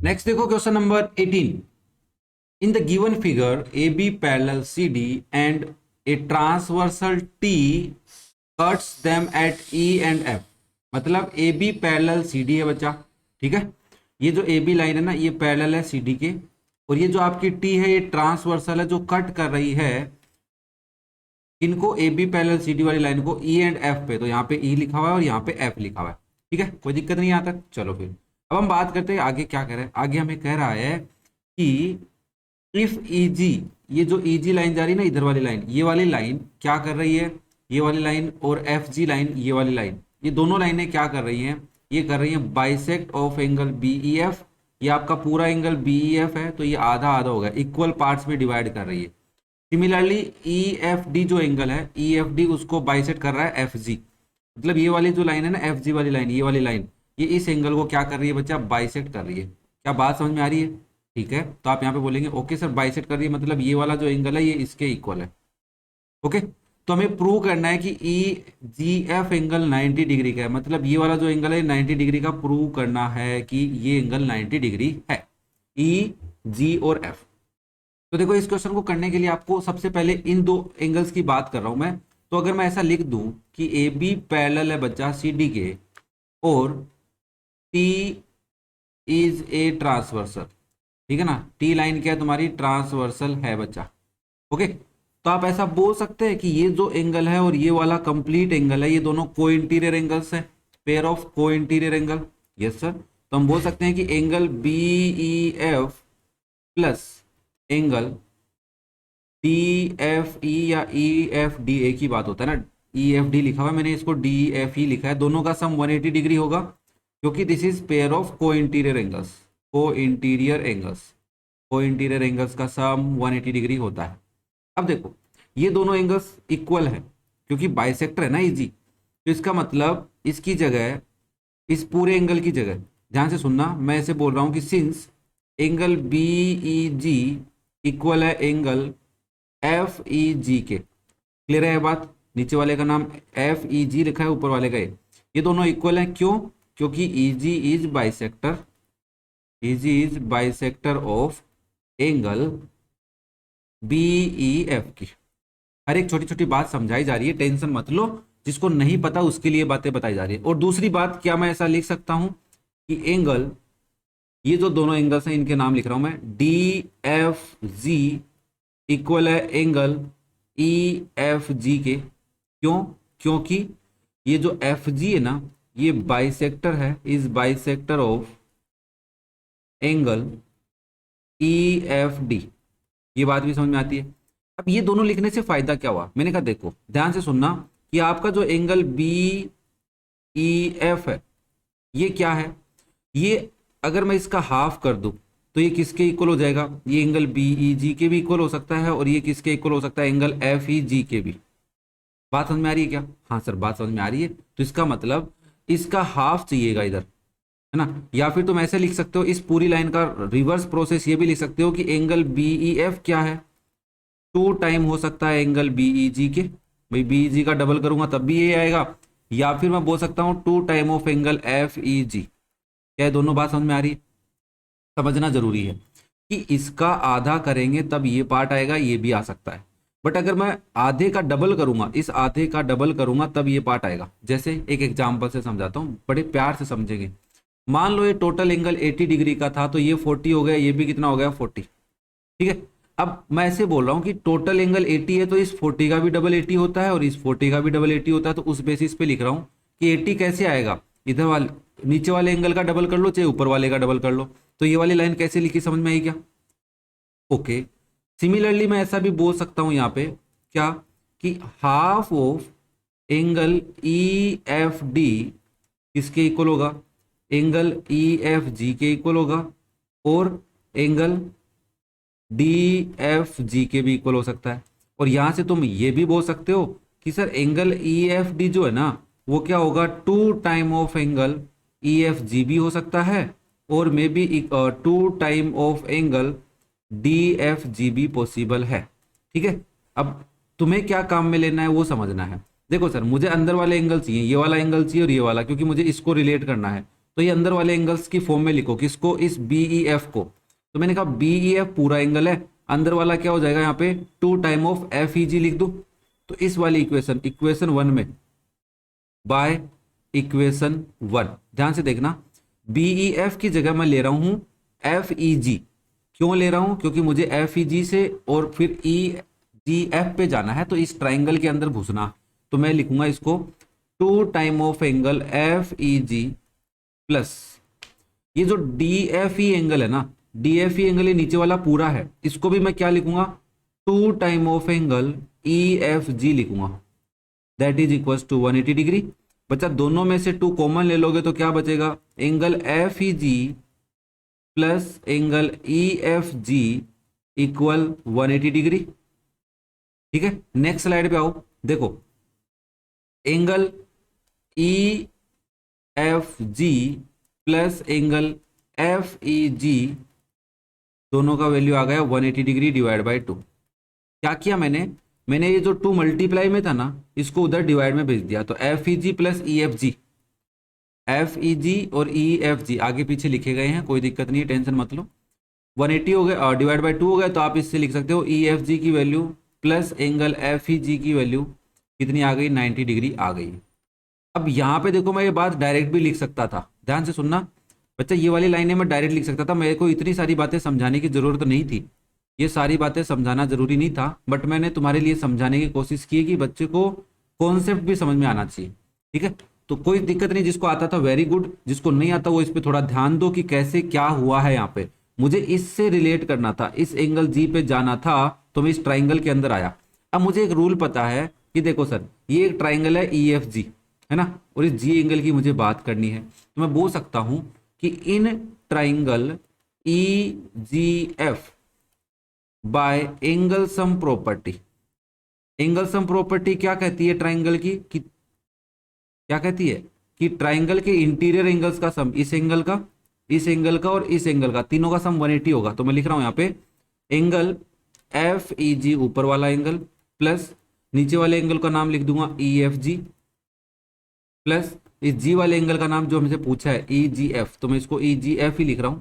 Next देखो question number 18। In the given figure A B parallel C D and a transversal T cuts them at E and F. मतलब A B parallel C D है बच्चा, ठीक है। ये जो A B line है ना, ये पैरेलल है सी डी के, और ये जो आपकी टी है ये ट्रांसवर्सल है जो कट कर रही है इनको, A B parallel C D वाली लाइन को ई एंड एफ पे। तो यहाँ पे ई लिखा हुआ है और यहाँ पे एफ लिखा हुआ है, ठीक है, कोई दिक्कत नहीं यहाँ तक। चलो फिर अब हम बात करते हैं आगे क्या कह रहा है। आगे हमें कह रहा है कि इफ ई जी, ये जो ई जी लाइन जा रही है ना, इधर वाली लाइन, ये वाली लाइन क्या कर रही है, ये वाली लाइन और एफ जी लाइन, ये वाली लाइन, ये दोनों लाइनें क्या कर रही हैं, ये कर रही हैं bisect of angle B E F. ये आपका पूरा एंगल बी ई एफ है, तो ये आधा आधा होगा, इक्वल पार्ट्स में डिवाइड कर रही है। सिमिलरली ई एफ डी जो एंगल है, ई एफ डी उसको बाइसेक्ट कर रहा है एफ जी। मतलब ये वाली जो लाइन है ना, एफ जी वाली लाइन, ये वाली लाइन, ये इस एंगल को क्या कर रही है बच्चा, बाइसेक्ट कर रही है। क्या बात समझ में आ रही है? ठीक है, तो आप यहाँ पे बोलेंगे ओके सर बाइसेक्ट कर रही है, मतलब ये वाला जो एंगल है ये इसके इक्वल है। ओके, तो हमें प्रूव करना है कि ई जी एफ एंगल 90 डिग्री का है। मतलब ये वाला जो एंगल है 90 डिग्री का, प्रूव करना है कि ये एंगल 90 डिग्री है, ई जी और एफ। तो देखो इस क्वेश्चन को करने के लिए आपको सबसे पहले इन दो एंगल्स की बात कर रहा हूं मैं। तो अगर मैं ऐसा लिख दूं कि ए बी पैरेलल है बच्चा सी डी के, और टी इज ए ट्रांसवर्सल, ठीक है ना, टी लाइन क्या है तुम्हारी, ट्रांसवर्सल है बच्चा। ओके, तो आप ऐसा बोल सकते हैं कि ये जो एंगल है और ये वाला कंप्लीट एंगल है, ये दोनों को इंटीरियर एंगल्स है, पेयर ऑफ को इंटीरियर एंगल। यस सर, तो हम बोल सकते हैं कि angle B E F plus angle D F E या ई एफ डी, एक ही बात होता है ना, ई एफ डी लिखा हुआ है, मैंने इसको डी एफ ई लिखा है, दोनों का सम 180 डिग्री होगा, क्योंकि दिस इज पेयर ऑफ को interior angles. Co interior angles, co interior angles का सम 180 डिग्री होता है। अब देखो ये दोनों एंगल्स इक्वल है क्योंकि बाइसेक्टर है ना इजी, तो इसका मतलब इसकी जगह, इस पूरे एंगल की जगह, ध्यान से सुनना, मैं ऐसे बोल रहा हूं कि सिंस एंगल बी ई जी इक्वल है एंगल एफ ई जी के, क्लियर है बात, नीचे वाले का नाम एफ ई जी लिखा है, ऊपर वाले का ये दोनों इक्वल है। क्यों? क्योंकि E G is bisector, E G is bisector of angle B E F की। हर एक छोटी छोटी बात समझाई जा रही है, टेंशन मत लो, जिसको नहीं पता उसके लिए बातें बताई जा रही है। और दूसरी बात, क्या मैं ऐसा लिख सकता हूं कि एंगल, ये जो दोनों एंगल्स हैं इनके नाम लिख रहा हूं मैं, डी एफ जी इक्वल है एंगल ई एफ जी के। क्यों? क्योंकि ये जो एफ जी है ना, ये बाइसेक्टर है, is bisector of angle E F D. ये बात भी समझ में आती है। अब ये दोनों लिखने से फायदा क्या हुआ, मैंने कहा देखो ध्यान से सुनना कि आपका जो एंगल बी ई एफ है ये क्या है, ये अगर मैं इसका हाफ कर दूं तो ये किसके इक्वल हो जाएगा, ये एंगल बी ई जी के भी इक्वल हो सकता है, और ये किसके इक्वल हो सकता है, एंगल एफ ई जी के भी। बात समझ में आ रही है क्या? हाँ सर बात समझ में आ रही है। तो इसका मतलब इसका हाफ चाहिएगा इधर, है ना। या फिर तुम ऐसे लिख सकते हो, इस पूरी लाइन का रिवर्स प्रोसेस ये भी लिख सकते हो कि एंगल बी ई एफ क्या है, 2 टाइम हो सकता है एंगल बी ई जी के, भाई बी ई जी का डबल करूंगा तब भी ये आएगा, या फिर मैं बोल सकता हूँ 2 time of angle F E G. क्या है, दोनों बात समझ में आ रही है? समझना जरूरी है कि इसका आधा करेंगे तब ये पार्ट आएगा, ये भी आ सकता है, बट अगर मैं आधे का डबल करूंगा, इस आधे का डबल करूंगा तब ये पार्ट आएगा। जैसे एक एग्जांपल से समझाता हूँ, बड़े प्यार से समझेंगे। मान लो ये टोटल एंगल 80 डिग्री का था, तो ये 40 हो गया, ये भी कितना हो गया, 40, ठीक है। अब मैं ऐसे बोल रहा हूँ कि टोटल एंगल 80 है, तो इस 40 का भी डबल 80 होता है और इस 40 का भी डबल 80 होता है, तो उस बेसिस पे लिख रहा हूँ कि 80 कैसे आएगा, इधर वाले नीचे वाले एंगल का डबल कर लो चाहे ऊपर वाले का डबल कर लो। तो ये वाली लाइन कैसे लिखी, समझ में आई क्या? ओके, सिमिलरली मैं ऐसा भी बोल सकता हूं यहाँ पे क्या, कि half of angle E F D किसके इक्वल होगा, एंगल ई एफ जी के इक्वल होगा, और एंगल डी एफ जी के भी इक्वल हो सकता है। और यहां से तुम ये भी बोल सकते हो कि sir angle E F D जो है ना, वो क्या होगा, 2 time of angle E F जी भी हो सकता है, और may be 2 time of angle D F G भी पॉसिबल है, ठीक है। अब तुम्हें क्या काम में लेना है वो समझना है। देखो सर मुझे अंदर वाले एंगल चाहिए, ये वाला एंगल चाहिए और ये वाला, क्योंकि मुझे इसको रिलेट करना है, तो ये अंदर वाले एंगल्स की फॉर्म में लिखो, किसको, इस बी ई एफ को। तो मैंने कहा बी ई एफ पूरा एंगल है, अंदर वाला क्या हो जाएगा यहाँ पे 2 टाइम ऑफ एफ ई जी लिख दूं। तो इस वाली इक्वेशन, इक्वेशन 1 में बाय इक्वेशन 1, ध्यान से देखना, बी ई एफ की जगह मैं ले रहा हूं एफ ई जी। क्यों ले रहा हूं, क्योंकि मुझे एफ ई जी से और फिर ई जी एफ पे जाना है, तो इस ट्राइंगल के अंदर घुसना। तो मैं लिखूंगा इसको 2 time of angle F E G plus ये जो डी एफ ई एंगल है ना, डी एफ ई एंगल ये नीचे वाला पूरा है, इसको भी मैं क्या लिखूंगा 2 time of angle E F G लिखूंगा, that is equal to 180 degree. बच्चा दोनों में से 2 कॉमन ले लोगे तो क्या बचेगा, angle F E G plus angle E F G equal 180 degree. ठीक है, नेक्स्ट स्लाइड पे आओ, देखो angle E F G plus angle F E G दोनों का वैल्यू आ गया 180 डिग्री डिवाइड बाय 2। क्या किया मैंने ये जो 2 मल्टीप्लाई में था ना, इसको उधर डिवाइड में भेज दिया। तो F E G plus E F G, F E G और ई एफ जी आगे पीछे लिखे गए हैं, कोई दिक्कत नहीं है, टेंशन मत लो। 180 हो गए और डिवाइड बाय 2 हो गए, तो आप इससे लिख सकते हो ई एफ जी की value plus angle F E G की वैल्यू कितनी आ गई, 90 डिग्री आ गई। अब यहाँ पे देखो मैं ये बात डायरेक्ट भी लिख सकता था, ध्यान से सुनना बच्चा, ये वाली लाइनें मैं डायरेक्ट लिख सकता था, मेरे को इतनी सारी बातें समझाने की जरूरत नहीं थी, ये सारी बातें समझाना जरूरी नहीं था, बट मैंने तुम्हारे लिए समझाने की कोशिश की कि बच्चे को कॉन्सेप्ट भी समझ में आना चाहिए। ठीक है, तो कोई दिक्कत नहीं, जिसको आता था वेरी गुड, जिसको नहीं आता वो इस पे थोड़ा ध्यान दो कि कैसे क्या हुआ है। यहाँ पे मुझे इससे रिलेट करना था, इस एंगल जी पे जाना था, तो मैं इस ट्राइंगल के अंदर आया। अब मुझे एक रूल पता है कि देखो सर ये एक ट्राइंगल है ई एफ जी, है ना, और इस जी एंगल की मुझे बात करनी है, तो मैं बोल सकता हूं कि in triangle E G F by angle sum property. Angle sum property क्या कहती है ट्राइंगल की, कि क्या कहती है कि ट्राइंगल के इंटीरियर एंगल्स का सम, इस एंगल का, इस एंगल का और इस एंगल का, तीनों का सम 180 होगा। तो मैं लिख रहा हूं यहाँ पे एंगल एफ ई जी ऊपर वाला एंगल प्लस नीचे वाले एंगल का नाम लिख दूंगा ई एफ जी प्लस इस जी वाले एंगल का नाम जो हमसे पूछा है ई जी एफ, तो मैं इसको ई जी एफ ही लिख रहा हूं,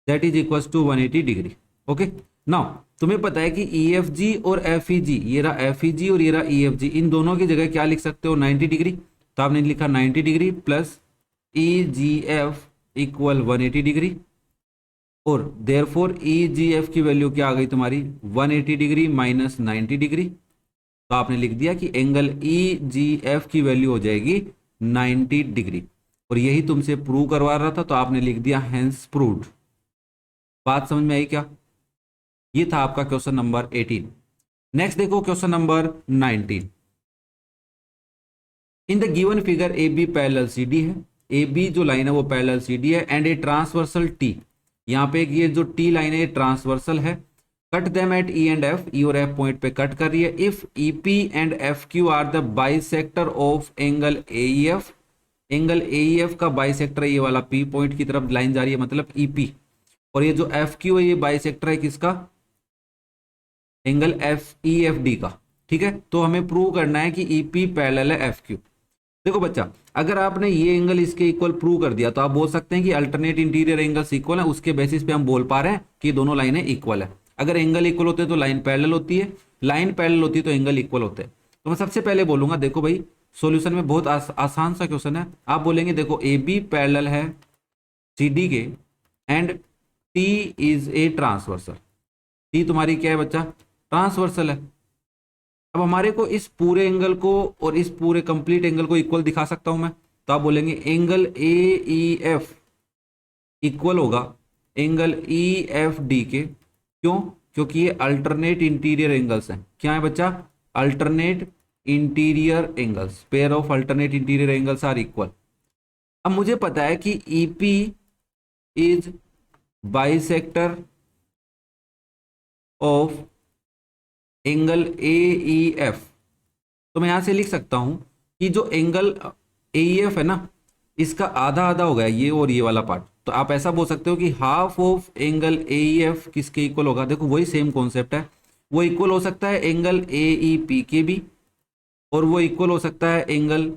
that is equal to 180 degree. Okay, now तुम्हें पता है कि ई एफ जी और एफ ई जी, ये रहा एफ ई जी और ये रहा ई एफ जी, इन दोनों की जगह क्या लिख सकते हो 90 डिग्री। तो आपने लिखा 90 डिग्री प्लस ई जी एफ इक्वल 180 डिग्री, और देयरफॉर ई जी एफ की वैल्यू क्या आ गई तुम्हारी 180 डिग्री माइनस 90 डिग्री। तो आपने लिख दिया कि एंगल ई जी एफ की वैल्यू हो जाएगी 90 डिग्री, और यही तुमसे प्रूव करवा रहा था, तो आपने लिख दिया हेंस प्रूव्ड। बात समझ में आई क्या? ये था आपका क्वेश्चन नंबर 18। नेक्स्ट देखो question number 19। In the given figure A B parallel C D है, ए बी जो लाइन है वो पैरेलल सी डी है, एंड ए ट्रांसवर्सल टी, यहाँ पे ये जो टी लाइन है ये ट्रांसवर्सल है, cut them at E and F, E और एफ पॉइंट पे कट कर रही है। If E P and F Q are the bisector of angle A E F, angle A E F का बाइसेक्टर है ये वाला, पी पॉइंट की तरफ लाइन जा रही है मतलब ई पी, और ये जो एफ क्यू है ये बाइसेक्टर है किसका, एंगल एफ ई एफ डी का। ठीक है, तो हमें प्रूव करना है कि ई पी पैरेलल है एफ क्यू। देखो बच्चा, अगर आपने ये एंगल इसके इक्वल प्रूव कर दिया तो आप बोल सकते हैं कि अल्टरनेट इंटीरियर एंगल्स इक्वल है, उसके बेसिस पे हम बोल पा रहे हैं कि दोनों लाइनें इक्वल है। अगर एंगल इक्वल होते हैं तो लाइन पैरेलल होती है, लाइन पैरेलल होती है तो एंगल इक्वल होते हैं। तो मैं सबसे पहले बोलूंगा, देखो भाई सॉल्यूशन में बहुत आसान सा क्वेश्चन है। आप बोलेंगे देखो ए बी पैरेलल है सी डी के and T is a transversal, T तुम्हारी क्या है बच्चा, ट्रांसवर्सल है। अब हमारे को इस पूरे एंगल को और इस पूरे कंप्लीट एंगल को इक्वल दिखा सकता हूं मैं, तो आप बोलेंगे angle A E F equal होगा एंगल ई एफ डी के। क्यों? क्योंकि ये अल्टरनेट इंटीरियर एंगल्स हैं। क्या है बच्चा? Alternate interior angles, pair of alternate interior angles are equal. अब मुझे पता है कि E P is bisector of angle A E F, तो मैं यहां से लिख सकता हूं कि जो एंगल ए ई एफ है ना, इसका आधा आधा हो गया ये और ये वाला पार्ट, तो आप ऐसा बोल सकते हो कि half of angle A E F किसके इक्वल होगा। देखो वही सेम कॉन्सेप्ट है, वो इक्वल हो सकता है एंगल ए ई पी के भी, और वो इक्वल हो सकता है एंगल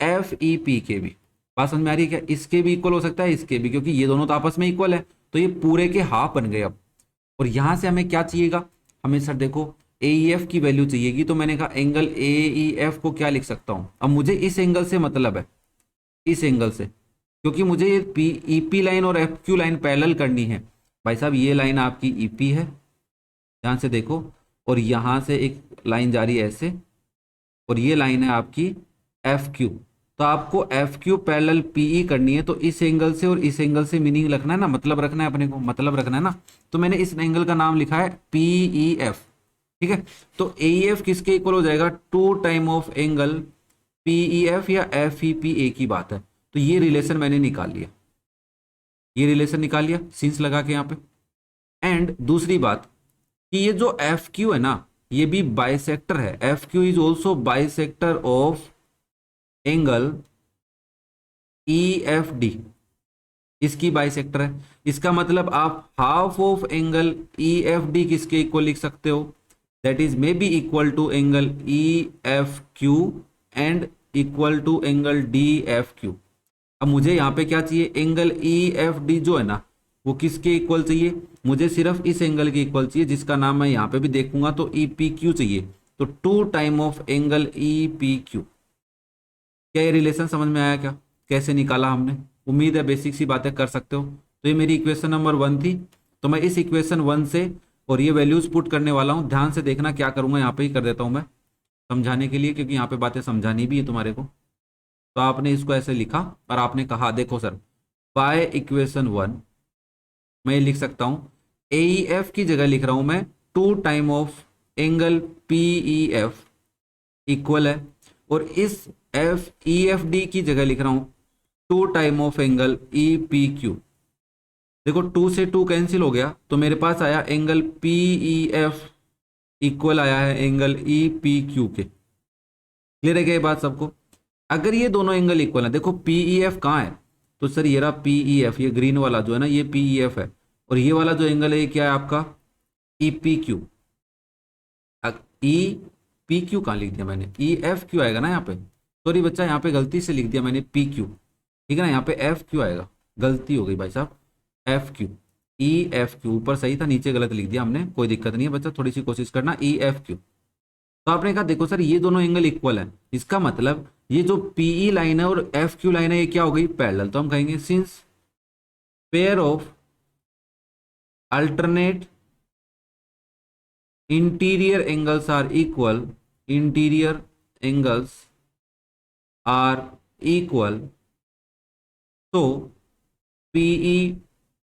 एफ ई पी के भी। बात समझ में आ रही है क्या? इसके भी इक्वल हो सकता है, इसके भी, क्योंकि ये दोनों तो आपस में इक्वल है, तो ये पूरे के हाफ बन गए अब। और यहां से हमें क्या चाहिएगा, हमें सर देखो ए ई एफ की वैल्यू चाहिएगी, तो मैंने कहा एंगल ए ई एफ को क्या लिख सकता हूं, अब मुझे इस एंगल से मतलब है, इस एंगल से, क्योंकि मुझे ये पी ई पी लाइन और एफ क्यू लाइन पैरेलल करनी है। भाई साहब ये लाइन आपकी ई पी है, ध्यान से देखो, और यहां से एक लाइन जा रही है ऐसे, और ये लाइन है आपकी एफ क्यू। तो आपको एफ क्यू पैरेलल पीई करनी है, तो इस एंगल से और इस एंगल से मीनिंग रखना है ना, मतलब रखना है अपने को, मतलब रखना है ना। तो मैंने इस एंगल का नाम लिखा है पीई एफ, ठीक है। तो ए एफ किसके इक्वल हो जाएगा, 2 time of angle P E F या एफ ई पी ए की बात है। तो ये रिलेशन मैंने निकाल लिया, ये रिलेशन निकाल लिया सिंस लगा के यहाँ पे। एंड दूसरी बात कि ये जो एफ क्यू है ना, ये भी बाइसेक्टर है, F Q is also bisector of angle E F D, इसकी बाइसेक्टर है। इसका मतलब आप half of angle E F D किसके इक्वल लिख सकते हो, that is may be equal to angle E F Q and equal to angle D F Q. अब मुझे यहाँ पे क्या चाहिए, एंगल ई एफ डी जो है ना, वो किसके इक्वल चाहिए, मुझे सिर्फ इस एंगल के इक्वल चाहिए, जिसका नाम मैं यहाँ पे भी देखूंगा, तो ई पी क्यू चाहिए। तो 2 time of angle E P Q. क्या ये रिलेशन समझ में आया क्या, कैसे निकाला हमने? उम्मीद है बेसिक सी बातें कर सकते हो। तो ये मेरी इक्वेशन नंबर 1 थी, तो मैं इस इक्वेशन 1 से और ये वैल्यूज पुट करने वाला हूँ। ध्यान से देखना क्या करूंगा, यहाँ पे ही कर देता हूँ मैं समझाने के लिए, क्योंकि यहाँ पे बातें समझानी भी है तुम्हारे को। तो आपने इसको ऐसे लिखा और आपने कहा देखो सर, बाय इक्वेशन 1 मैं लिख सकता हूँ, ए ई एफ की जगह लिख रहा हूँ मैं 2 time of angle P E F equal है, और इस एफ ई एफ डी की जगह लिख रहा हूं 2 time of angle E P Q. देखो 2 से 2 कैंसिल हो गया, तो मेरे पास आया angle P E F equal आया है एंगल ई पी क्यू के। क्लियर है क्या ये बात सबको? अगर ये दोनों एंगल इक्वल है, देखो पी ई एफ कहाँ है, तो सर ये रहा पी ई एफ, ये ग्रीन वाला जो है ना ये पी ई एफ है, और ये वाला जो एंगल है ये क्या है आपका E P Q. E P Q कहाँ लिख दिया मैंने, ई एफ क्यू आएगा ना यहाँ पे, सॉरी बच्चा यहाँ पे गलती से लिख दिया मैंने पी क्यू, ठीक है ना, यहाँ पे एफ क्यू आएगा, गलती हो गई भाई साहब, एफ क्यू, ई एफ क्यू, ऊपर सही था नीचे गलत लिख दिया हमने, कोई दिक्कत नहीं है बच्चा, थोड़ी सी कोशिश करना, ई एफ क्यू। तो आपने कहा देखो सर ये दोनों एंगल इक्वल है, इसका मतलब ये जो पीई लाइन है और एफ क्यू लाइन है ये क्या हो गई, पैरेलल। तो हम कहेंगे since pair of alternate interior angles are equal, interior angles are equal, तो PE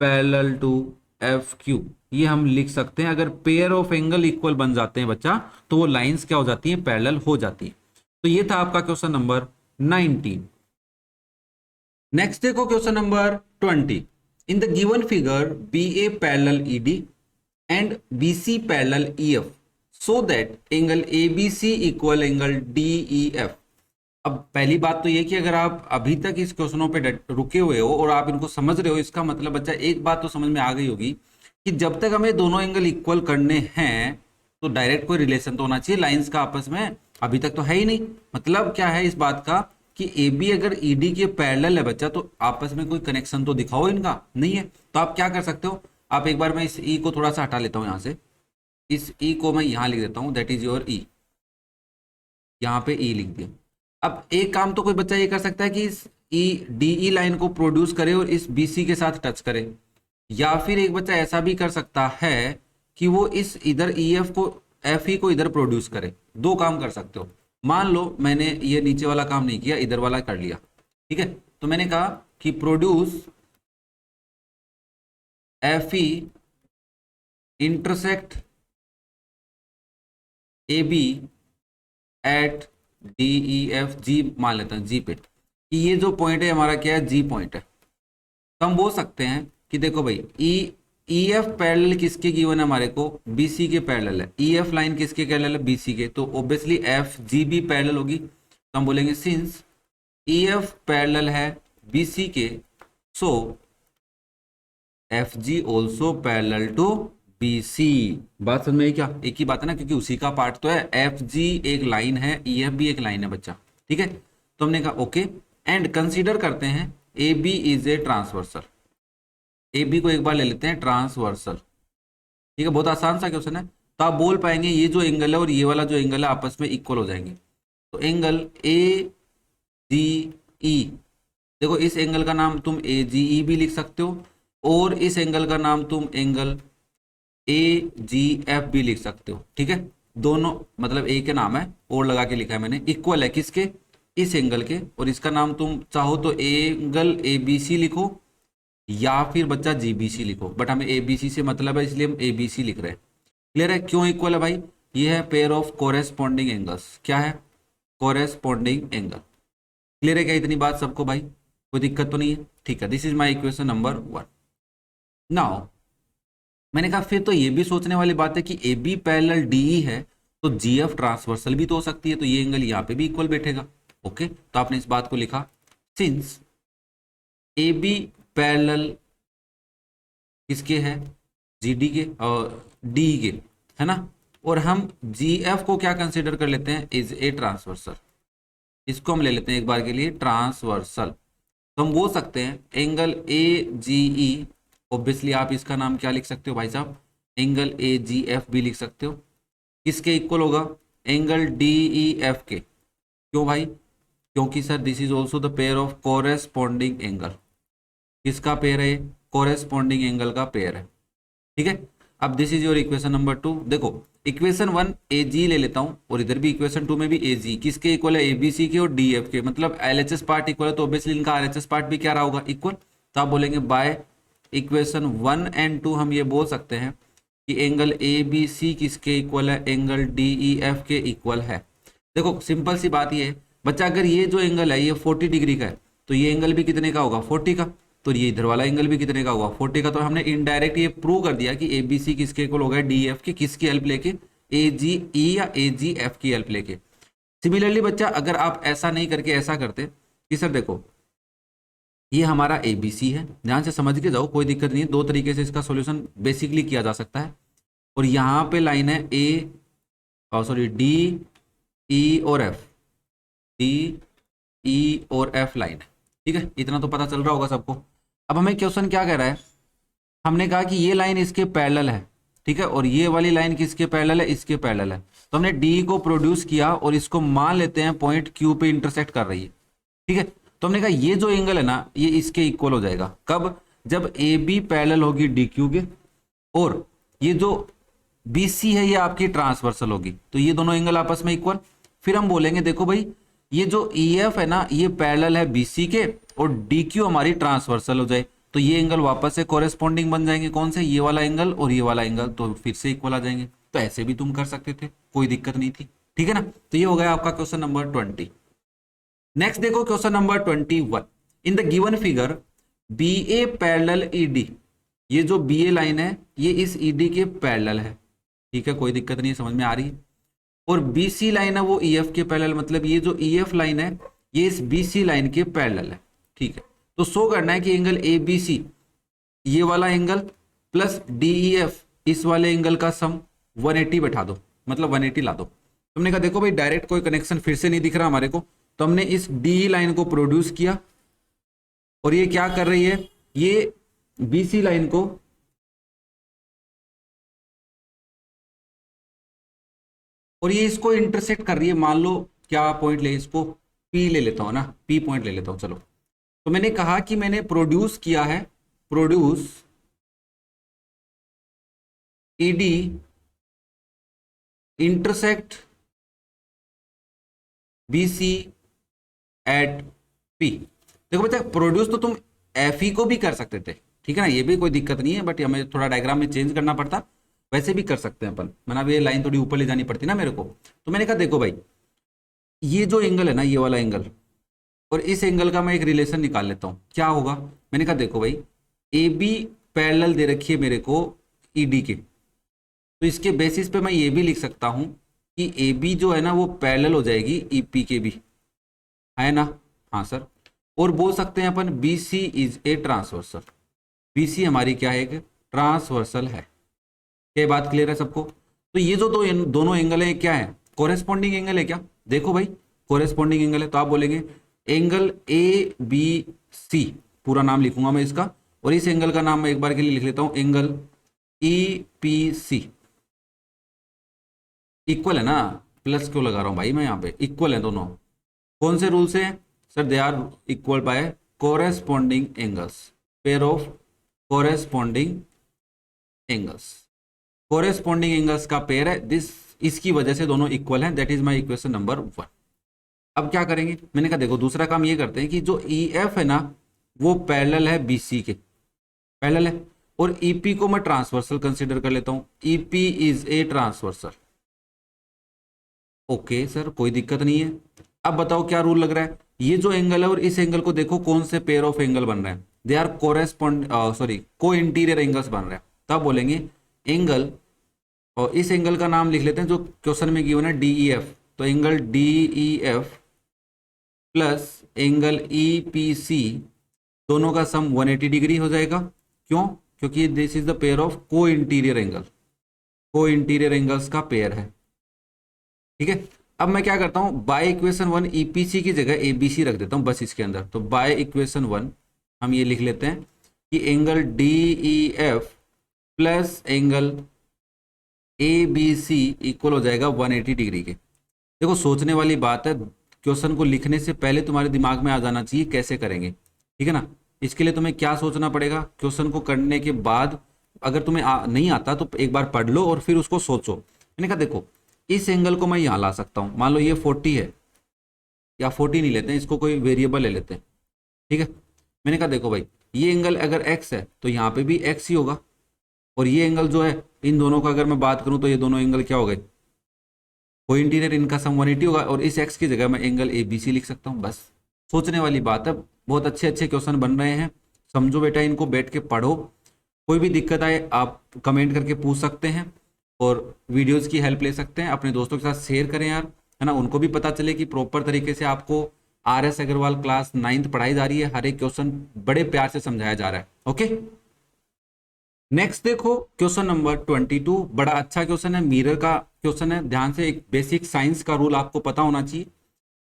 parallel to F Q, ये हम लिख सकते हैं। अगर पेयर ऑफ एंगल इक्वल बन जाते हैं बच्चा, तो वो लाइंस क्या हो जाती हैं, पैरेलल हो जाती है। तो ये था आपका क्वेश्चन नंबर 19। नेक्स्ट देखो question number 20। In the given figure B A parallel E D and B C parallel E F, so that angle A B C equal angle D E F. अब पहली बात तो ये कि अगर आप अभी तक इस क्वेश्चनों पे रुके हुए हो और आप इनको समझ रहे हो, इसका मतलब बच्चा एक बात तो समझ में आ गई होगी कि जब तक हमें दोनों एंगल इक्वल करने हैं तो डायरेक्ट कोई रिलेशन तो होना चाहिए लाइंस का आपस में, अभी तक तो है ही नहीं। मतलब क्या है इस बात का कि ए बी अगर ई डी के पैरेलल है बच्चा, तो आपस में कोई कनेक्शन तो दिखाओ, इनका नहीं है। तो आप क्या कर सकते हो, आप एक बार मैं इस ई को थोड़ा सा हटा लेता हूँ यहाँ से, इस ई को मैं यहाँ लिख देता हूँ, दैट इज योर ई, यहाँ पे ई लिख दिया। अब एक काम तो कोई बच्चा ये कर सकता है कि इस ई डी ई लाइन को प्रोड्यूस करे और इस बी सी के साथ टच करे, या फिर एक बच्चा ऐसा भी कर सकता है कि वो इस इधर ई एफ को एफ ई को इधर प्रोड्यूस करे। दो काम कर सकते हो। मान लो मैंने ये नीचे वाला काम नहीं किया, इधर वाला कर लिया, ठीक है। तो मैंने कहा कि produce F E intersect A B at D E F G, मान लेते हैं जी पे, कि ये जो पॉइंट है हमारा क्या है, जी पॉइंट है। तो हम बोल सकते हैं कि देखो भाई ई एफ पैरेलल किसके गिवन है हमारे को, बी सी के पैरेलल है। ई एफ लाइन किसके पैरेलल है, बी सी के, तो ऑब्वियसली एफ जी भी पैरेलल होगी। तो हम बोलेंगे सिंस ई एफ पैरेलल है बी सी के, so F G also parallel to B C. बात समझ में आई क्या? एक ही बात है ना, क्योंकि उसी का पार्ट तो है। एफ जी एक लाइन है, ई एफ भी एक लाइन है बच्चा, ठीक है। तो हमने कहा ओके, एंड कंसीडर करते हैं A B is a transversal. A B को एक बार ले लेते हैं ट्रांसवर्सल, ठीक है, बहुत आसान सा क्वेश्चन है। तो आप बोल पाएंगे ये जो एंगल है और ये वाला जो एंगल है आपस में इक्वल हो जाएंगे। तो एंगल ए जी ई, देखो इस एंगल का नाम तुम ए जी ई भी लिख सकते हो और इस एंगल का नाम तुम एंगल ए जी एफ भी लिख सकते हो, ठीक है। दोनों मतलब ए के नाम है और लगा के लिखा है मैंने, इक्वल है किसके, इस एंगल के, और इसका नाम तुम चाहो तो एंगल ए बी सी लिखो या फिर बच्चा जी बी सी लिखो, बट हमें ए बी सी से मतलब है इसलिए हम ए बी सी लिख रहे हैं। क्लियर है क्यों इक्वल है भाई, ये है पेयर ऑफ कोरेस्पॉन्डिंग एंगल्स। क्या है, कोरेस्पॉन्डिंग एंगल। क्लियर है क्या इतनी बात सबको भाई, कोई दिक्कत तो नहीं है, ठीक है। This is my equation number 1। Now मैंने कहा फिर तो ये भी सोचने वाली बात है कि A B parallel D E है तो जी एफ ट्रांसवर्सल भी तो हो सकती है, तो ये एंगल यहाँ पे भी इक्वल बैठेगा। ओके, तो आपने इस बात को लिखा, सिंस ए बी पैरेलल किसके है, जी डी के और डी के, है ना, और हम जी एफ को क्या कंसिडर कर लेते हैं, इज ए ट्रांसवर्सल। इसको हम ले लेते हैं एक बार के लिए ट्रांसवर्सल। तो हम बोल सकते हैं angle A ji E, obviously आप इसका नाम क्या लिख सकते हो भाई साहब, एंगल ए जी एफ भी लिख सकते हो। किसके इक्वल होगा, एंगल डी ई एफ के। क्यों भाई, क्योंकि sir this is also the pair of corresponding angle. किसका पेयर है, कोरेस्पॉन्डिंग एंगल का पेयर है, ठीक है। अब this is your equation number 2। देखो इक्वेशन 1 ए जी ले लेता हूं और इधर भी इक्वेशन 2 में भी ए जी, किसके इक्वल है, ए बी सी के और डी एफ के, मतलब L H S part equal है तो ऑब्वियसली इनका आर एच एस पार्ट भी क्या रहा होगा, इक्वल। तो आप बोलेंगे बाय इक्वेशन 1 एंड 2 हम ये बोल सकते हैं कि एंगल ए बी सी किसके इक्वल है, एंगल डी ई एफ के इक्वल है। देखो सिंपल सी बात ये है बच्चा, अगर ये जो एंगल है ये 40 डिग्री का है तो ये एंगल भी कितने का होगा, 40 का, तो ये इधर वाला एंगल भी कितने का होगा, 40 का। तो हमने इनडायरेक्ट ये प्रूव कर दिया कि ए बी सी किसके इक्वल होगा, डी एफ की, किसकी हेल्प लेके, ए जी ई या ए जी एफ की हेल्प लेके। सिमिलरली बच्चा अगर आप ऐसा नहीं करके ऐसा करते कि सर देखो ये हमारा ए बी सी है, ध्यान से समझ के जाओ, कोई दिक्कत नहीं है, दो तरीके से इसका सॉल्यूशन बेसिकली किया जा सकता है। और यहाँ पे लाइन है ए, सॉरी डी ई और एफ, डी ई और एफ लाइन है, ठीक है, इतना तो पता चल रहा होगा सबको। अब हमें क्वेश्चन क्या कह रहा है, हमने कहा कि ये लाइन इसके पैरेलल है, ठीक है, और ये वाली लाइन किसके पैरेलल है, इसके पैरेलल है। तो हमने डी को प्रोड्यूस किया और इसको मान लेते हैं पॉइंट क्यू पे इंटरसेक्ट कर रही है, ठीक है। तो हमने कहा ये जो एंगल है ना ये इसके इक्वल हो जाएगा, कब, जब ए बी पैरेलल होगी डी क्यू के और ये जो बी सी है ये आपकी ट्रांसवर्सल होगी, तो ये दोनों एंगल आपस में इक्वल। फिर हम बोलेंगे देखो भाई ये जो ई एफ है ना ये पैरेलल है बी सी के और डी क्यू हमारी ट्रांसवर्सल हो जाए, तो ये एंगल वापस से कोरेस्पॉन्डिंग बन जाएंगे, कौन से, ये वाला एंगल और ये वाला एंगल, तो फिर से इक्वल आ जाएंगे। तो ऐसे भी तुम कर सकते थे, कोई दिक्कत नहीं थी, ठीक है ना। तो ये हो गया आपका क्वेश्चन नंबर 20। नेक्स्ट देखो question number 21। In the given figure B A parallel E D, ये जो बी ए लाइन है ये इस ई डी के पैरेलल है, ठीक है, कोई दिक्कत नहीं है, समझ में आ रही है। और बी सी लाइन है वो ई एफ के पैरेलल, मतलब ये जो ई एफ लाइन है ये इस बी सी लाइन के पैरेलल है, ठीक है। तो शो करना है कि एंगल ए बी सी ये वाला angle plus D E F इस वाले एंगल का सम 180 बैठा दो, मतलब 180 ला दो। तुमने कहा देखो भाई डायरेक्ट कोई कनेक्शन फिर से नहीं दिख रहा हमारे को, तो हमने इस डी लाइन को प्रोड्यूस किया और ये क्या कर रही है, ये बी सी लाइन को और ये इसको इंटरसेक्ट कर रही है, मान लो क्या पॉइंट ले, इसको पी ले लेता हूं ना, पी पॉइंट ले लेता हूं, चलो। तो मैंने कहा कि मैंने प्रोड्यूस किया है, produce E D intersect B C at P. देखो बच्चा प्रोड्यूस तो तुम एफ ई को भी कर सकते थे, ठीक है ना, ये भी कोई दिक्कत नहीं है, बट हमें थोड़ा डायग्राम में चेंज करना पड़ता, वैसे भी कर सकते हैं अपन, मतलब ये लाइन थोड़ी ऊपर ले जानी पड़ती ना मेरे को। तो मैंने कहा देखो भाई ये जो एंगल है ना ये वाला एंगल और इस एंगल का मैं एक रिलेशन निकाल लेता हूं, क्या होगा। मैंने कहा देखो भाई ए बी पैरेलल दे रखी है मेरे को ई डी के, तो इसके बेसिस पे मैं ये भी लिख सकता हूं कि ए बी जो है ना वो पैरेलल हो जाएगी ई पी के भी, है ना, हाँ सर। और बोल सकते हैं अपन B C is a transversal, B C हमारी क्या है, एक ट्रांसवर्सल है। क्या बात क्लियर है सबको। तो ये जो दोनों एंगल है क्या है, कोरेस्पॉन्डिंग एंगल है क्या, देखो भाई कोरेस्पॉन्डिंग एंगल है। तो आप बोलेंगे एंगल ए बी सी, पूरा नाम लिखूंगा मैं इसका, और इस एंगल का नाम मैं एक बार के लिए लिख लेता हूं, angle E P C. Equal है ना, प्लस क्यों लगा रहा हूं भाई मैं, यहाँ पे इक्वल है दोनों। कौन से रूल से sir? They are equal by corresponding angles, pair of corresponding angles. Corresponding angles का पेयर है दिस, इसकी वजह से दोनों इक्वल हैं। That is my equation number 1। अब क्या करेंगे, मैंने कहा देखो दूसरा काम ये करते हैं कि जो ई एफ है ना वो पैरेलल है बीसी के, पैरेलल है, और ईपी को मैं ट्रांसवर्सल कंसीडर कर लेता हूं। EP is a transversal. Okay sir, कोई दिक्कत नहीं है। अब बताओ क्या रूल लग रहा है, ये जो एंगल है और इस एंगल को देखो कौन से पेयर ऑफ एंगल बन रहे हैं, दे आर कोरेस्पॉन्ड सॉरी को इंटीरियर एंगल्स बन रहे हैं। तब बोलेंगे एंगल, और इस एंगल का नाम लिख लेते हैं जो क्वेश्चन में गिवन है डीई एफ, तो angle D E F plus angle E P C, दोनों का सम 180 डिग्री हो जाएगा। क्यों? क्योंकि this is the pair of को इंटीरियर एंगल, को इंटीरियर एंगल्स का पेयर है। ठीक है, अब मैं क्या करता हूं, बाय इक्वेशन 1 ईपीसी की जगह एबीसी रख देता हूं बस इसके अंदर। तो बाय इक्वेशन 1 हम ये लिख लेते हैं कि angle D E F plus angle A B C equal हो जाएगा 180 डिग्री के। देखो सोचने वाली बात है, क्वेश्चन को लिखने से पहले तुम्हारे दिमाग में आ जाना चाहिए कैसे करेंगे, ठीक है ना। इसके लिए तुम्हें क्या सोचना पड़ेगा, क्वेश्चन को करने के बाद अगर तुम्हें नहीं आता तो एक बार पढ़ लो और फिर उसको सोचो। मैंने कहा देखो इस एंगल को मैं यहाँ ला सकता हूँ, मान लो ये 40 है, या 40 नहीं लेते हैं, इसको कोई वेरिएबल ले लेते हैं, ठीक है। मैंने कहा देखो भाई ये एंगल अगर x है तो यहाँ पे भी x ही होगा, और ये एंगल जो है इन दोनों का अगर मैं बात करूँ तो ये दोनों एंगल क्या हो गए, कोई इंटीरियर, इनका सम 180 होगा, और इस x की जगह मैं एंगल ए बी सी लिख सकता हूँ। बस सोचने वाली बात है, बहुत अच्छे अच्छे क्वेश्चन बन रहे हैं, समझो बेटा, इनको बैठ के पढ़ो। कोई भी दिक्कत आए आप कमेंट करके पूछ सकते हैं, और वीडियोस की हेल्प ले सकते हैं। अपने दोस्तों के साथ शेयर करें यार, है ना, उनको भी पता चले कि प्रॉपर तरीके से आपको RS अग्रवाल क्लास 9th पढ़ाई जा रही है, हर एक क्वेश्चन बड़े प्यार से समझाया जा रहा है। ओके, नेक्स्ट देखो क्वेश्चन नंबर 22, बड़ा अच्छा क्वेश्चन है, मिरर का क्वेश्चन है। ध्यान से, एक बेसिक साइंस का रूल आपको पता होना चाहिए।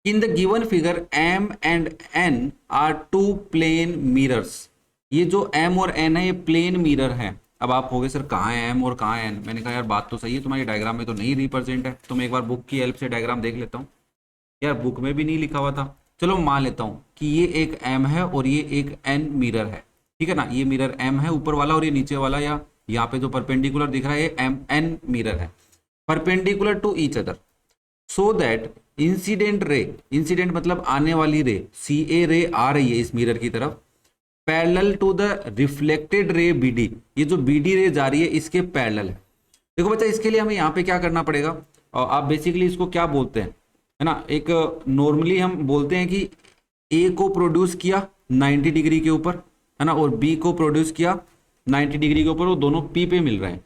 In the given figure M and N are two plane mirrors. ये जो M और N है ये प्लेन मिरर है। अब आप कहोगे सर कहाँ है M और कहाँ है N? मैंने कहा यार बात तो सही है, तुम्हारी डायग्राम में तो नहीं रिप्रेजेंट है, तो मैं एक बार बुक की हेल्प से डायग्राम देख लेता हूँ। यार बुक में भी नहीं लिखा हुआ था। चलो मान लेता हूँ कि ये एक M है और ये एक N मिरर है, ठीक है ना। ये मिरर M है ऊपर वाला, और ये नीचे वाला या यहाँ पे जो परपेंडिकुलर दिख रहा है ये N मिरर है, perpendicular to each other, so that incident ray, incident मतलब आने वाली रे, CA रे आ रही है इस मिरर की तरफ, parallel to the reflected ray BD, ये जो BD रे जा रही है इसके पैरेलल है। देखो बच्चा इसके लिए हमें यहाँ पे क्या करना पड़ेगा, और आप बेसिकली इसको क्या बोलते हैं, है ना, एक नॉर्मली हम बोलते हैं कि A को प्रोड्यूस किया 90 डिग्री के ऊपर, है ना, और B को प्रोड्यूस किया 90 डिग्री के ऊपर, वो दोनों P पे मिल रहे हैं।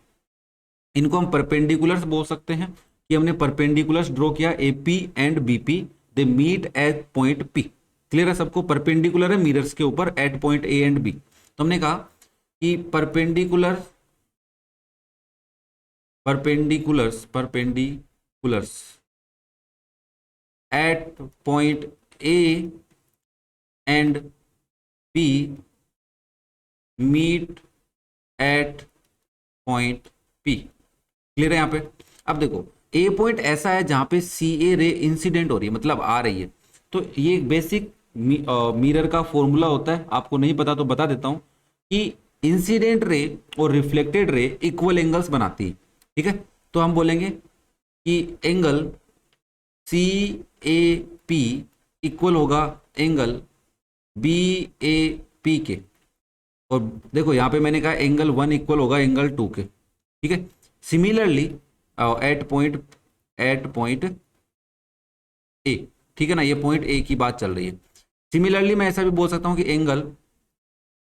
इनको हम परपेंडिकुलर्स बोल सकते हैं कि हमने परपेंडिकुलर्स ड्रॉ किया AP and BP, they meet at point P। Clear है सबको, परपेंडिकुलर है मिरर्स के ऊपर at point A and B। तो हमने कहा कि perpendiculars at point A and B meet at point P। Clear है यहाँ पे। अब देखो A पॉइंट ऐसा है जहां पे CA रे इंसिडेंट हो रही है, मतलब आ रही है। तो ये एक बेसिक मिरर का फॉर्मूला होता है, आपको नहीं पता तो बता देता हूं कि इंसिडेंट रे और रिफ्लेक्टेड रे इक्वल एंगल्स बनाती है, ठीक है। तो हम बोलेंगे कि एंगल CAP इक्वल होगा एंगल BAP के, और देखो यहाँ पे मैंने कहा एंगल 1 इक्वल होगा एंगल 2 के, ठीक है। सिमिलरली एट पॉइंट A, ठीक है ना, ये पॉइंट A की बात चल रही है। सिमिलरली मैं ऐसा भी बोल सकता हूं कि एंगल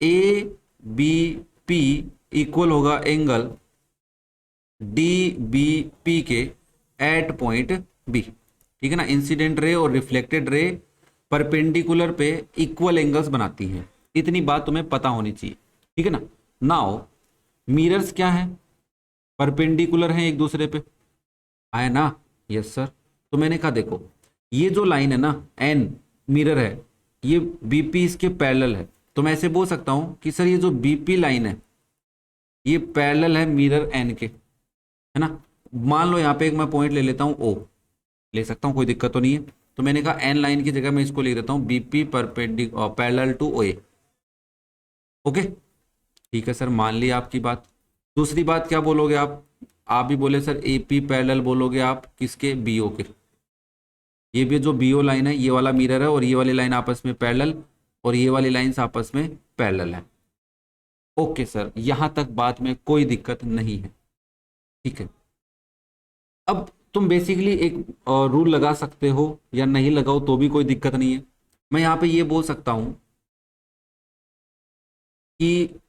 ABP इक्वल होगा एंगल DBP के एट पॉइंट B, ठीक है ना। इंसिडेंट रे और रिफ्लेक्टेड रे परपेंडिकुलर पे इक्वल एंगल्स बनाती हैं, इतनी बात तुम्हें पता होनी चाहिए, ठीक है ना। नाउ मिरर्स क्या है, परपेंडिकुलर हैं एक दूसरे पे, आए ना, यस सर। तो मैंने कहा देखो ये जो लाइन है ना N, मिरर है, ये बीपी इसके पैरेलल है, तो मैं ऐसे बोल सकता हूं कि सर ये जो बीपी लाइन है ये पैरेलल है मिरर एन के, है ना। मान लो यहाँ पे एक मैं पॉइंट ले लेता हूँ ओ, ले सकता हूँ, कोई दिक्कत तो नहीं है। तो मैंने कहा एन लाइन की जगह मैं इसको लिख देता हूँ बीपी पैरेलल टू ओ ए। ओके, ठीक है सर, मान लिया आपकी बात। दूसरी बात क्या बोलोगे आप भी बोले सर एपी पैरेलल बोलोगे आप किसके, बीओ के। ये भी जो बीओ लाइन है ये वाला मिरर है और ये वाली लाइन आपस में पैरेलल, और ये वाली लाइंस आपस में पैरेलल है। ओके सर, यहां तक बात में कोई दिक्कत नहीं है, ठीक है। अब तुम बेसिकली एक रूल लगा सकते हो या नहीं लगाओ तो भी कोई दिक्कत नहीं है। मैं यहाँ पे ये बोल सकता हूं कि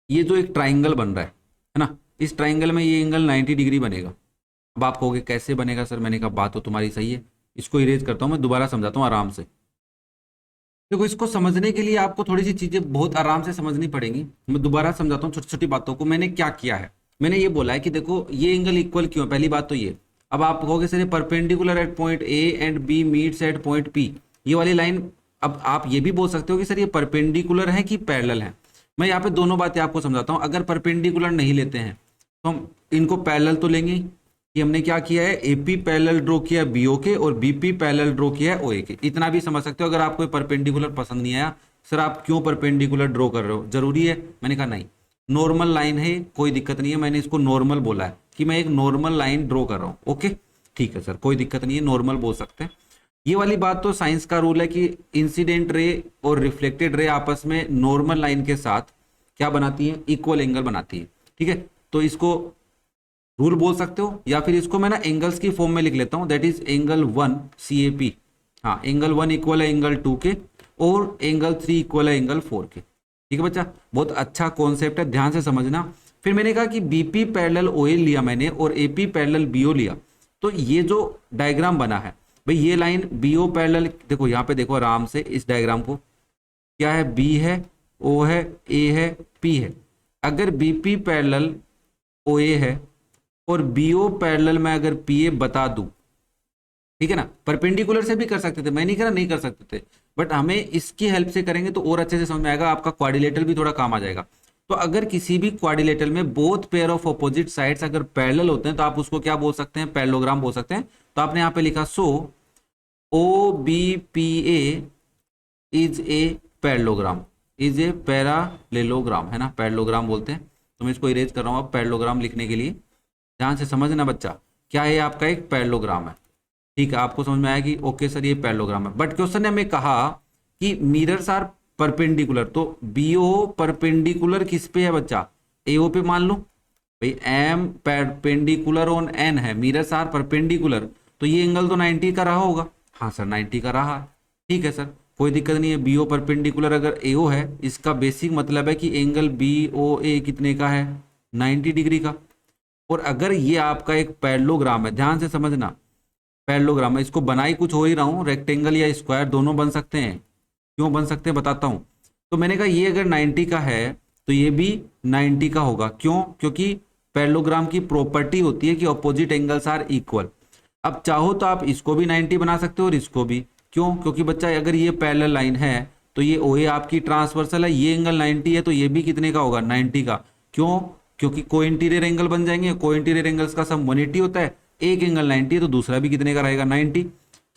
ये जो एक ट्राइंगल बन रहा है ना, इस ट्राइंगल में ये एंगल 90 डिग्री बनेगा। अब आप कहोगे कैसे बनेगा सर, मैंने कहा बात तो तुम्हारी सही है, इसको इरेज करता हूं, मैं दोबारा समझाता हूँ आराम से। देखो, इसको समझने के लिए आपको थोड़ी सी चीजें बहुत आराम से समझनी पड़ेंगी। मैं दोबारा समझाता हूँ छोटी छोटी बातों को। मैंने क्या किया है, मैंने ये बोला है कि देखो ये एंगल इक्वल क्यों है, पहली बात तो ये। अब आप कहोगे सर ये perpendicular at point A and B meets at point P, ये वाली लाइन। अब आप ये भी बोल सकते हो कि सर ये परपेंडिकुलर है कि पैरेलल है। मैं यहाँ पे दोनों बातें आपको समझाता हूँ। अगर परपेंडिकुलर नहीं लेते हैं तो हम इनको पैरेलल तो लेंगे कि हमने क्या किया है, एपी पैरेलल ड्रॉ किया बीओ के और बीपी पैरेलल ड्रॉ किया है ओए के। इतना भी समझ सकते हो। अगर आपको परपेंडिकुलर पसंद नहीं आया, सर आप क्यों परपेंडिकुलर ड्रॉ कर रहे हो, जरूरी है, मैंने कहा नहीं, नॉर्मल लाइन है, कोई दिक्कत नहीं है। मैंने इसको नॉर्मल बोला है कि मैं एक नॉर्मल लाइन ड्रॉ कर रहा हूँ। ओके, ठीक है सर, कोई दिक्कत नहीं है, नॉर्मल बोल सकते हैं। ये वाली बात तो साइंस का रूल है कि इंसिडेंट रे और रिफ्लेक्टेड रे आपस में नॉर्मल लाइन के साथ क्या बनाती है, इक्वल एंगल बनाती है, ठीक है। तो इसको रूल बोल सकते हो, या फिर इसको मैं ना एंगल्स की फॉर्म में लिख लेता हूं, दैट इज एंगल 1 CAP। हाँ, एंगल 1 इक्वल है एंगल 2 के और एंगल 3 इक्वल है एंगल 4 के। ठीक है बच्चा, बहुत अच्छा कॉन्सेप्ट है, ध्यान से समझना। फिर मैंने कहा कि बीपी पैरेलल ओए लिया मैंने और एपी पैरेलल बीओ लिया, तो ये जो डायग्राम बना है भाई, ये लाइन बीओ पैरेलल, देखो यहाँ पे देखो आराम से इस डायग्राम को, क्या है, बी है, ओ है, ए है, पी है। अगर बीपी पैरेलल ओए है और बीओ पैरेलल में अगर पीए बता दूं, ठीक है ना, परपेंडिकुलर से भी कर सकते थे, मैं नहीं कह रहा नहीं कर सकते थे, बट हमें इसकी हेल्प से करेंगे तो और अच्छे से समझ में आएगा, आपका क्वाड्रिलेटरल भी थोड़ा काम आ जाएगा। तो अगर किसी भी क्वाड्रिलेटरल में both pair of opposite sides अगर पैरेलल होते हैं तो आप उसको क्या बोल सकते हैं, पैरेललोग्राम बोल सकते हैं। तो आपने यहाँ पे लिखा so O B P A is a parallelogram, is a parallelogram, है ना, पैरेललोग्राम बोलते हैं। तो मैं इसको इरेज कर रहा हूँ अब पैरेललोग्राम लिखने के लिए। ध्यान से समझना बच्चा, क्या है आपका एक पैरेललोग्राम है, ठीक है। आपको समझ में आया कि ओके सर ये पैरेललोग्राम है, बट क्वेश्चन ने हमें कहा कि मिरर्स आर परपेंडिकुलर, तो बीओ परपेंडिकुलर किस पे है बच्चा, एओ पे। मान लो भाई एम परपेंडिकुलर ऑन एन है, मिरर्स आर परपेंडिकुलर, तो ये एंगल तो 90 का रहा होगा। हाँ सर 90 का रहा, ठीक है सर, कोई दिक्कत नहीं है। बीओ परपेंडिकुलर अगर एओ है, इसका बेसिक मतलब है कि एंगल BOA कितने का है, 90 डिग्री का। और अगर ये आपका एक पैरेललोग्राम है, ध्यान से समझना, पैरेललोग्राम है, इसको बनाई कुछ हो ही रहा हूं, रेक्टेंगल या स्क्वायर दोनों बन सकते हैं। क्यों बन सकते हैं बताता हूं। तो मैंने कहा ये अगर 90 का है तो ये भी 90 का होगा, क्यों, क्योंकि पैरेललोग्राम की प्रॉपर्टी होती है कि ऑपोजिट एंगल्स आर इक्वल। अब चाहो तो आप इसको भी 90 बना सकते हो और इसको भी, क्यों, क्योंकि बच्चा अगर ये पैरेलल लाइन है तो ये OA आपकी ट्रांसवर्सल है, ये एंगल 90 है तो ये भी कितने का होगा, 90 का। क्यों, क्योंकि को इंटीरियर एंगल बन जाएंगे, को इंटीरियर एंगल्स का सम 180 होता है, एक एंगल 90 है तो दूसरा भी कितने का रहेगा, 90।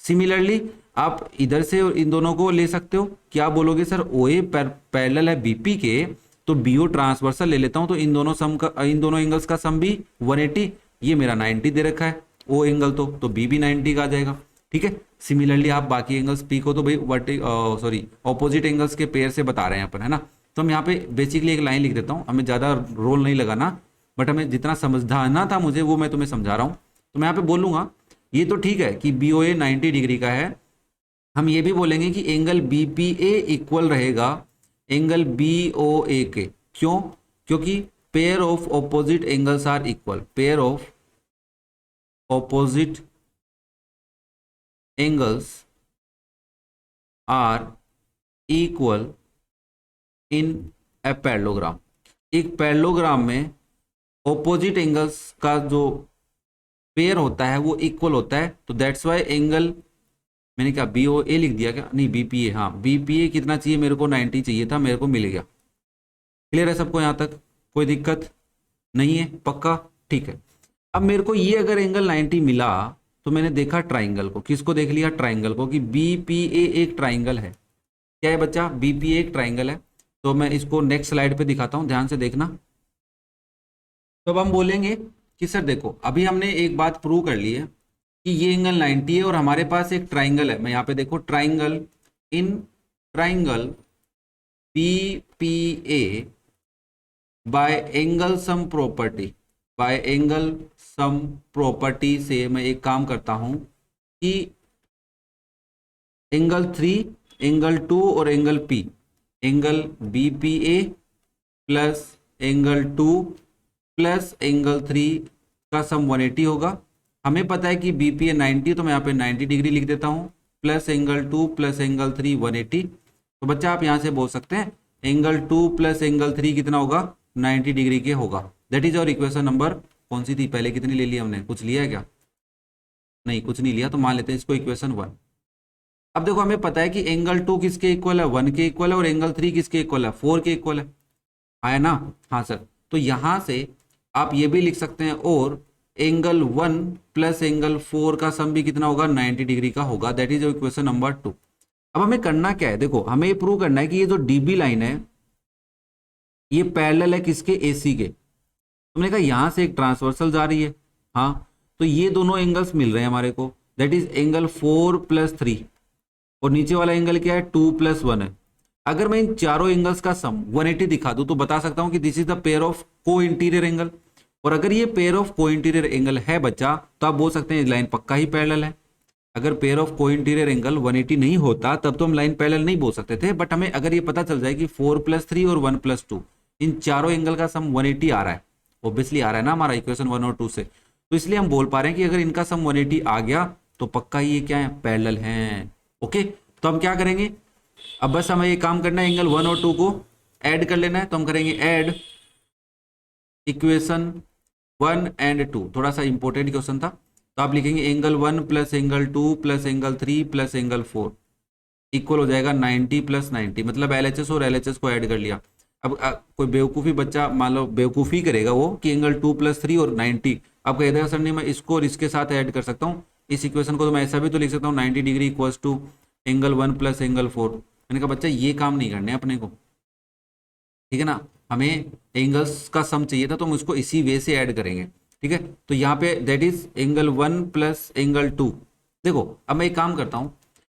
सिमिलरली आप इधर से इन दोनों को ले सकते हो, क्या बोलोगे सर OA पैरेलल है बीपी के, तो BO ट्रांसवर्सल ले लेता हूं, तो इन दोनों सम का, इन दोनों एंगल्स का सम भी 180, ये मेरा 90 दे रखा है O एंगल, तो B भी 90 का आ जाएगा, ठीक है। सिमिलरली आप बाकी एंगल्स पी को तो भाई सॉरी ऑपोजिट एंगल्स के पेयर से बता रहे हैं अपन, है ना। तो हम यहाँ पे बेसिकली एक लाइन लिख देता हूँ, हमें ज़्यादा रोल नहीं लगाना, बट हमें जितना समझाना था मुझे वो मैं तुम्हें समझा रहा हूँ। तो मैं यहाँ पे बोलूँगा ये तो ठीक है कि BOA 90 डिग्री का है, हम ये भी बोलेंगे कि एंगल BPA इक्वल रहेगा एंगल BOA के। क्यों, क्योंकि pair of opposite angles are equal, pair of opposite angles are equal in a parallelogram. एक पैरेललोग्राम में ऑपोजिट एंगल्स का जो पेयर होता है वो इक्वल होता है, तो दैट्स वाई एंगल मैंने क्या BOA लिख दिया क्या? नहीं, BPA, हाँ BPA कितना चाहिए मेरे को? 90 चाहिए था, मेरे को मिल गया। क्लियर है सबको यहाँ तक? कोई दिक्कत नहीं है? पक्का? ठीक है। अब मेरे को ये अगर एंगल 90 मिला तो मैंने देखा ट्राइंगल को। किसको देख लिया? ट्राइंगल को, कि BPA एक ट्राइंगल है। क्या है बच्चा? BPA एक ट्राइंगल है। तो मैं इसको नेक्स्ट स्लाइड पे दिखाता हूँ, ध्यान से देखना। तो अब हम बोलेंगे कि सर देखो, अभी हमने एक बात प्रूव कर ली है कि ये एंगल 90 है और हमारे पास एक ट्राइंगल है। मैं यहाँ पे देखो, triangle, in triangle BPA bye angle sum property, bye angle sum property से मैं एक काम करता हूं कि एंगल 3, एंगल 2 और angle P, angle BPA plus angle 2 plus angle 3 का सम 180 होगा। हमें पता है कि BPA 90, तो मैं यहाँ पे 90 डिग्री लिख देता हूँ, प्लस एंगल 2 प्लस एंगल 3 180। तो बच्चा आप यहाँ से बोल सकते हैं एंगल 2 प्लस एंगल 3 कितना होगा? 90 डिग्री के होगा। दैट इज और इक्वेशन नंबर कौन सी थी? पहले कितनी ले ली हमने? कुछ लिया है क्या? नहीं, कुछ नहीं लिया, तो मान लेते हैं इसको इक्वेशन 1। अब देखो, हमें पता है कि एंगल 2 किसके इक्वल है? 1 के इक्वल है, और एंगल 3 किसके इक्वल है? 4 के इक्वल है ना? हाँ सर। तो यहां से आप ये भी लिख सकते हैं, और एंगल 1 प्लस एंगल 4 का सम भी कितना होगा? 90 डिग्री का होगा। That is equation number 2। अब हमें करना क्या है? देखो, हमें ये प्रूव करना है कि ये जो DB लाइन है ये पैरेलल है किसके? AC के। तुमने कहा यहां से एक ट्रांसवर्सल जा रही है, हाँ, तो ये दोनों एंगल्स मिल रहे हैं हमारे को। दैट इज एंगल 4 + 3, और नीचे वाला एंगल क्या है? 2 + 1 है। अगर मैं इन चारों एंगल्स का सम 180 दिखा दूं तो बता सकता हूं कि this is the pair of को इंटीरियर एंगल। और अगर ये पेयर ऑफ को इंटीरियर एंगल है बच्चा, तो आप बोल सकते हैं लाइन पक्का ही पैरेलल है। अगर पेयर ऑफ को इंटीरियर एंगल 180 नहीं होता तब तो हम लाइन पैरेलल नहीं बोल सकते थे, बट हमें अगर ये पता चल जाए कि 4 + 3 और 1 + 2, इन चारों एंगल का सम 180 आ रहा है, ऑब्वियसली आ रहा है ना हमारा इक्वेशन 1 और 2 से, तो इसलिए हम बोल पा रहे हैं कि अगर इनका सम 180 आ गया तो पक्का ये क्या है? पैरेलल हैं। ओके, तो हम क्या करेंगे? अब बस हमें ये काम करना है, एंगल 1 और 2 को ऐड कर लेना है। तो हम करेंगे ऐड इक्वेशन 1 एंड 2। थोड़ा सा इंपॉर्टेंट क्वेश्चन था, तो आप लिखेंगे angle 1 plus angle 2 plus angle 3 plus angle 4 equal हो जाएगा 90 + 90, मतलब LHS और LHS को ऐड कर लिया। अब कोई बेवकूफ़ी बच्चा मान लो बेवकूफ़ी करेगा वो कि एंगल 2 + 3 और 90, अब कहेगा सर नहीं मैं इसको और इसके साथ ऐड कर सकता हूँ इस इक्वेशन को, तो मैं ऐसा भी तो लिख सकता हूँ 90 degree equals to angle 1 plus angle 4। मैंने कहा बच्चा ये काम नहीं करने अपने को, ठीक है ना, हमें एंगल्स का सम चाहिए था तो हम उसको इसी वे से ऐड करेंगे। ठीक है, तो यहाँ पे that is angle 1 plus angle 2। देखो अब मैं एक काम करता हूँ,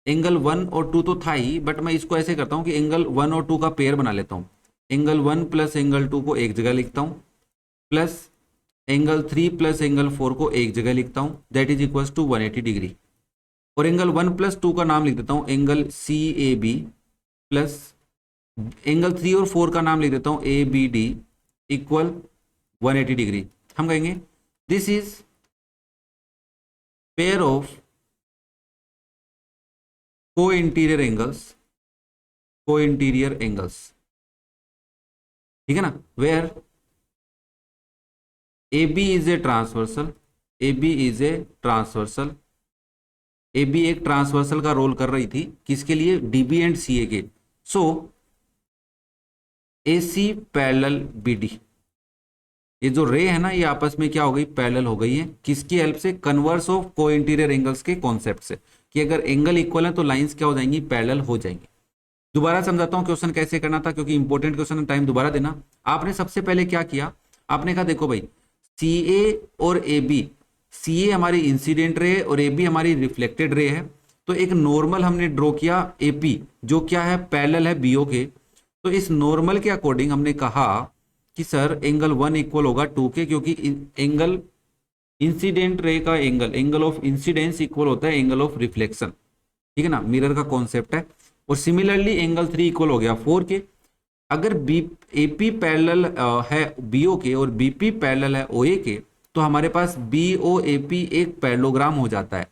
एंगल 1 और 2 तो था ही, बट मैं इसको ऐसे करता हूँ कि एंगल 1 और 2 का पेयर बना लेता हूँ। एंगल 1 प्लस एंगल 2 को एक जगह लिखता हूँ, प्लस एंगल 3 प्लस एंगल 4 को एक जगह लिखता हूँ, that is equals to 180 degree. और एंगल 1 + 2 का नाम लिख देता हूँ एंगल CAB, प्लस एंगल 3 और 4 का नाम लिख देता हूँ ABD इक्वल 180 डिग्री। हम कहेंगे दिस इज पेयर ऑफ को interior angles, co interior angles, ठीक है ना, where AB is a transversal, AB is a transversal, AB एक ट्रांसवर्सल का रोल कर रही थी, किसके लिए? DB एंड CA के। सो AC पैरेलल BD, ये जो रे है ना ये आपस में क्या हो गई? पैरेलल हो गई है। किसकी हेल्प से? कन्वर्स ऑफ को इंटीरियर एंगल्स के कॉन्सेप्ट से, कि अगर एंगल इक्वल है तो लाइंस क्या हो जाएंगी? पैरेलल हो जाएंगी। दोबारा समझाता हूं क्वेश्चन कैसे करना था, क्योंकि इंपॉर्टेंट क्वेश्चन, टाइम दोबारा देना। आपने सबसे पहले क्या किया? आपने कहा देखो भाई CA और AB, CA हमारी इंसिडेंट रे और AB हमारी रिफ्लेक्टेड रे है, तो एक नॉर्मल हमने ड्रॉ किया AP, जो क्या है? पैरेलल है BO के। तो इस नॉर्मल के अकॉर्डिंग हमने कहा कि सर एंगल 1 इक्वल होगा 2 के, क्योंकि एंगल इंसिडेंट रे का angle, angle of incidence equal होता है एंगल ऑफ रिफ्लेक्शन, ठीक है ना, मिरर का कॉन्सेप्ट है। और सिमिलरली एंगल 3 इक्वल हो गया 4 के। अगर AP पैरेलल है BO के और BP पैरेलल है OA के, तो हमारे पास BOAP एक पैरेललोग्राम हो जाता है।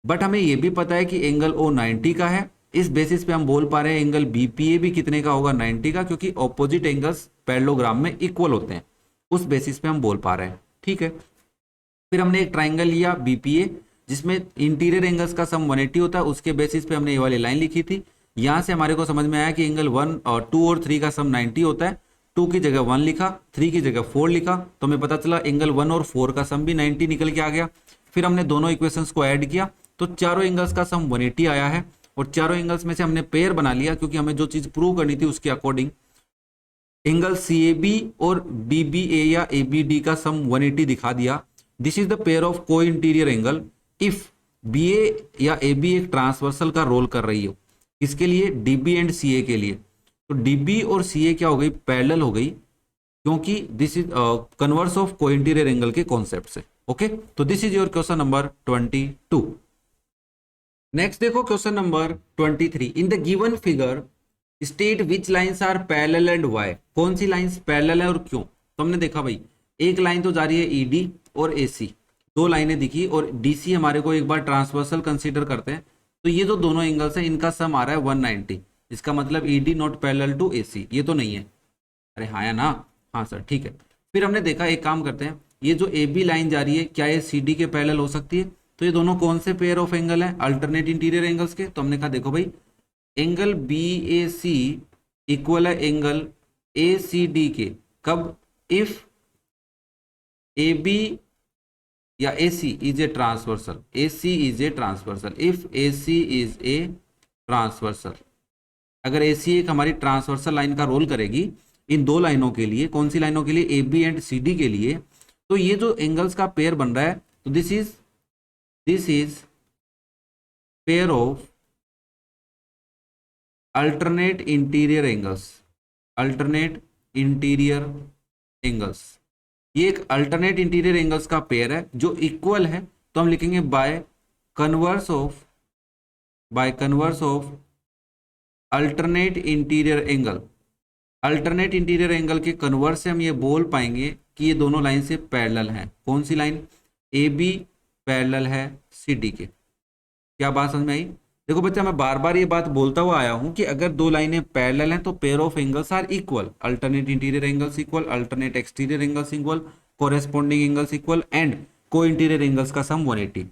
बट हमें यह भी पता है कि एंगल O 90 का है, इस बेसिस पे हम बोल पा रहे हैं एंगल BPA भी कितने का होगा? 90 का, क्योंकि ऑपोजिट एंगल्स पैरेललोग्राम में इक्वल होते हैं, उस बेसिस पे हम बोल पा रहे हैं। ठीक है, फिर हमने एक ट्राइंगल लिया BPA, जिसमें इंटीरियर एंगल्स का सम 180 होता है, उसके बेसिस पे हमने ये वाली लाइन लिखी थी। यहाँ से हमारे को समझ में आया कि एंगल 1 और 2 और 3 का सम 90 होता है। 2 की जगह 1 लिखा, 3 की जगह 4 लिखा, तो हमें पता चला एंगल 1 और 4 का सम भी 90 निकल के आ गया। फिर हमने दोनों इक्वेशंस को ऐड किया तो चारों एंगल्स का सम 180 आया है, और चारों एंगल्स में से हमने पेयर बना लिया, क्योंकि हमें जो चीज प्रूव करनी थी उसके अकॉर्डिंग। एंगल CAB और BBA या ABD का सम 180 दिखा दिया। This is the pair of को इंटीरियर एंगल इफ BA या AB एक ट्रांसवर्सल का रोल कर रही हो। इसके लिए DB एंड CA के लिए, तो DB और CA क्या हो गई, पैरेलल हो गई, क्योंकि दिस इज कन्वर्स ऑफ को इंटीरियर एंगल के कॉन्सेप्ट से। ओके, तो this is your question number 22। Next देखो question number 23। In the given figure state which lines are parallel and why. कौन सी लाइंस पैरेलल है और क्यों। तो हमने देखा भाई, एक लाइन तो जा रही है ED और AC, दो लाइनें दिखी, और DC हमारे को एक बार ट्रांसवर्सल कंसीडर करते हैं, तो ये जो दोनों एंगल्स हैं इनका सम आ रहा है 190। इसका मतलब ED not parallel to AC, ये तो नहीं है। अरे हाँ या ना, हाँ सर, ठीक है। फिर हमने देखा, एक काम करते हैं, ये जो AB लाइन जा रही है क्या ये CD के पैरेलल हो सकती है। तो ये दोनों कौन से पेयर ऑफ एंगल है, अल्टरनेट इंटीरियर एंगल्स के। तो हमने कहा देखो भाई, एंगल BAC इक्वल है एंगल ACD के, कब, इफ AB या AC is a transversal, AC is a transversal, if AC is a transversal. अगर AC एक हमारी ट्रांसवर्सल लाइन का रोल करेगी इन दो लाइनों के लिए, कौन सी लाइनों के लिए, AB एंड CD के लिए, तो ये जो एंगल्स का पेयर बन रहा है, तो this is pair of alternate interior angles, alternate interior angles. ये एक अल्टरनेट इंटीरियर एंगल्स का पेयर है जो इक्वल है, तो हम लिखेंगे by converse of alternate interior angle. Alternate interior angle के कन्वर्स से हम ये बोल पाएंगे कि ये दोनों लाइन से पैरेलल हैं। कौन सी लाइन, AB पैरेलल है CD के। क्या बात समझ में आई। देखो बच्चा, मैं बार बार ये बात बोलता हुआ आया हूं कि अगर दो लाइनें पैरेलल हैं तो pair of angles are equal, alternate interior angles equal, alternate exterior angles equal, corresponding angles equal, and co interior angles का सम 180।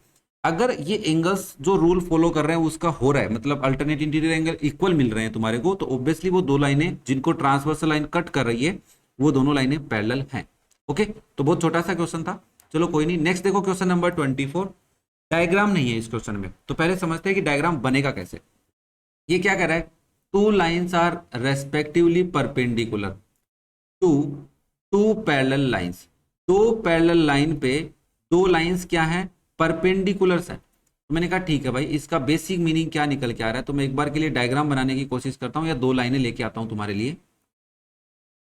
अगर ये एंगल्स जो रूल फॉलो कर रहे हैं उसका हो रहा है, मतलब अल्टरनेट इंटीरियर एंगल इक्वल मिल रहे हैं तुम्हारे को, तो ऑब्वियसली वो दो लाइनें जिनको ट्रांसवर्सल लाइन कट कर रही है वो दोनों लाइनें पैरेलल हैं। ओके, तो बहुत छोटा सा क्वेश्चन था, चलो कोई नहीं। नेक्स्ट देखो क्वेश्चन नंबर 24। डायग्राम नहीं है इस क्वेश्चन में, तो पहले समझते हैं कि डायग्राम बनेगा कैसे। ये क्या कह रहा है, two lines are respectively perpendicular to two parallel lines. दो पैरेलल लाइन पे दो लाइंस क्या है, परपेंडिकुलर्स है। तो मैंने कहा ठीक है भाई, इसका बेसिक मीनिंग क्या निकल के आ रहा है, तो मैं एक बार के लिए डायग्राम बनाने की कोशिश करता हूँ या दो लाइनें लेके आता हूँ तुम्हारे लिए।